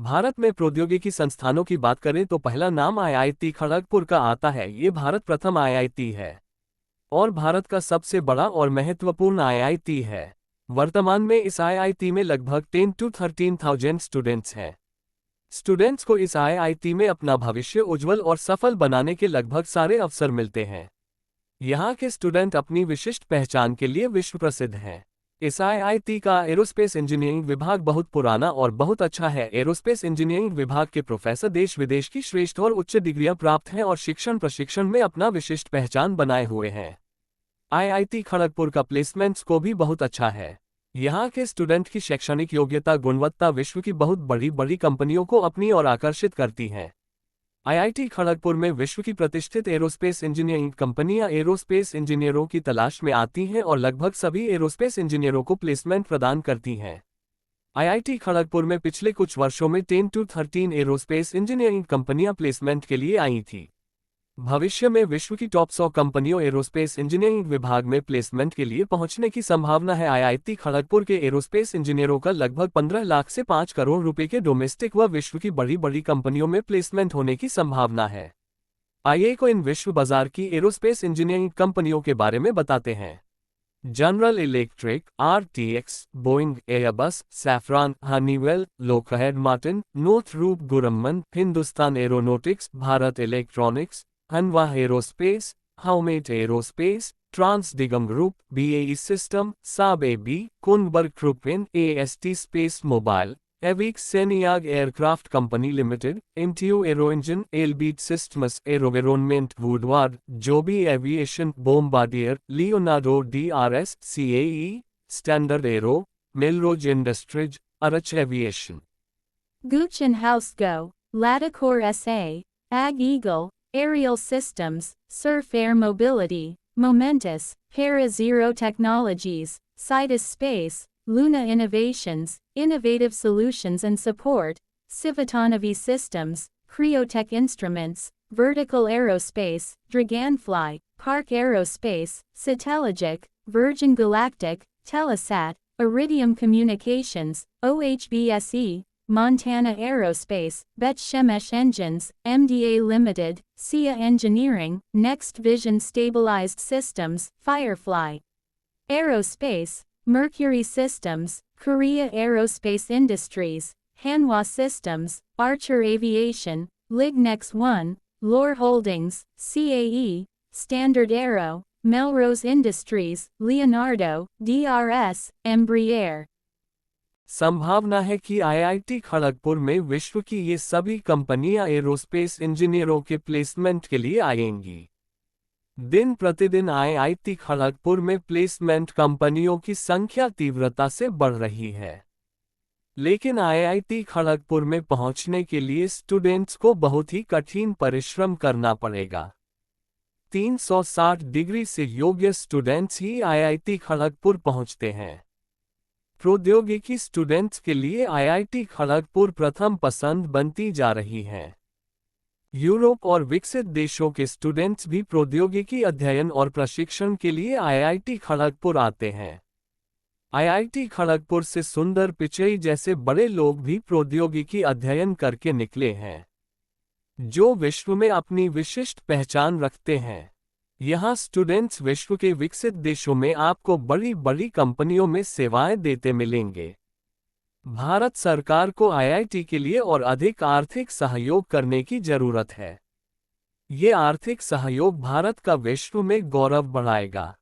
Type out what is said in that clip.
भारत में प्रौद्योगिकी संस्थानों की बात करें तो पहला नाम आईआईटी खड़गपुर का आता है। ये भारत प्रथम आईआईटी है और भारत का सबसे बड़ा और महत्वपूर्ण आईआईटी है। वर्तमान में इस आईआईटी में लगभग 10 to 13,000 स्टूडेंट्स हैं। स्टूडेंट्स को इस आईआईटी में अपना भविष्य उज्जवल और सफल बनाने के लगभग सारे अवसर मिलते हैं। यहाँ के स्टूडेंट अपनी विशिष्ट पहचान के लिए विश्व प्रसिद्ध हैं। इस आईआईटी का एरोस्पेस इंजीनियरिंग विभाग बहुत पुराना और बहुत अच्छा है। एरोस्पेस इंजीनियरिंग विभाग के प्रोफेसर देश विदेश की श्रेष्ठ और उच्च डिग्रियां प्राप्त हैं और शिक्षण प्रशिक्षण में अपना विशिष्ट पहचान बनाए हुए हैं। आईआईटी खड़गपुर का प्लेसमेंट्स को भी बहुत अच्छा है। यहाँ के स्टूडेंट की शैक्षणिक योग्यता गुणवत्ता विश्व की बहुत बड़ी बड़ी कंपनियों को अपनी ओर आकर्षित करती है। आईआईटी खड़गपुर में विश्व की प्रतिष्ठित एरोस्पेस इंजीनियरिंग कंपनियां एरोस्पेस इंजीनियरों की तलाश में आती हैं और लगभग सभी एरोस्पेस इंजीनियरों को प्लेसमेंट प्रदान करती हैं। आईआईटी खड़गपुर में पिछले कुछ वर्षों में 10 to 13 एरोस्पेस इंजीनियरिंग कंपनियां प्लेसमेंट के लिए आई थीं। भविष्य में विश्व की टॉप 100 कंपनियों एरोस्पेस इंजीनियरिंग विभाग में प्लेसमेंट के लिए पहुंचने की संभावना है। आईआईटी खड़गपुर के एरोस्पेस इंजीनियरों का लगभग 15 लाख से 5 करोड़ रुपए के डोमेस्टिक व विश्व की बड़ी बड़ी कंपनियों में प्लेसमेंट होने की संभावना है। आइए को इन विश्व बाजार की एरोस्पेस इंजीनियरिंग कंपनियों के बारे में बताते हैं। General Electric, RTX, Boeing, Airbus, Safran, Honeywell, Lockheed Martin, Northrop Grumman, Hindustan Aeronautics, Bharat Electronics, Hanwha Aerospace, Howmet Aerospace, TransDigm group, BAE system, Saab AB, Kongsberg Gruppen, AST space mobile, AVIC Shenyang aircraft company limited, MTU aero engine, Elbit systems AeroVironment Woodward, Joby aviation, Bombardier, Leonardo DRS, CAE, standard aero, Melrose industries, Archer aviation, Gooch and Housego, Latticore SA, Ag Eagle, Aerial Systems, Surf Air Mobility, Momentus, Para Zero Technologies, Sidus Space, Luna Innovations, Innovative Solutions and Support, Civitanovi Systems, Creotech Instruments, Vertical Aerospace, Dragonfly, Park Aerospace, Satellogic, Virgin Galactic, Telesat, Iridium Communications, OHBSE, Montana Aerospace, Bet Shemesh Engines, MDA Limited, SIA Engineering, Next Vision Stabilized Systems, Firefly Aerospace, Mercury Systems, Korea Aerospace Industries, Hanwha Systems, Archer Aviation, Lignex One, Lore Holdings, CAE, Standard Aero, Melrose Industries, Leonardo, DRS, Embraer। संभावना है कि IIT Kharagpur में विश्व की ये सभी कंपनियां aerospace इंजीनियरों के प्लेसमेंट के लिए आएंगी। दिन प्रतिदिन आईआईटी खड़गपुर में प्लेसमेंट कंपनियों की संख्या तीव्रता से बढ़ रही है, लेकिन आईआईटी खड़गपुर में पहुंचने के लिए स्टूडेंट्स को बहुत ही कठिन परिश्रम करना पड़ेगा। 360 डिग्री से योग्य स्टूडेंट्स ही आईआईटी खड़गपुर पहुंचते हैं। प्रौद्योगिकी स्टूडेंट्स के लिए आईआईटी खड़गपुर प्रथम पसंद बनती जा रही है। यूरोप और विकसित देशों के स्टूडेंट्स भी प्रौद्योगिकी अध्ययन और प्रशिक्षण के लिए आईआईटी खड़गपुर आते हैं। आईआईटी खड़गपुर से सुंदर पिचई जैसे बड़े लोग भी प्रौद्योगिकी अध्ययन करके निकले हैं, जो विश्व में अपनी विशिष्ट पहचान रखते हैं। यहाँ स्टूडेंट्स विश्व के विकसित देशों में आपको बड़ी बड़ी कंपनियों में सेवाएं देते मिलेंगे। भारत सरकार को आईआईटी के लिए और अधिक आर्थिक सहयोग करने की जरूरत है। ये आर्थिक सहयोग भारत का विश्व में गौरव बढ़ाएगा।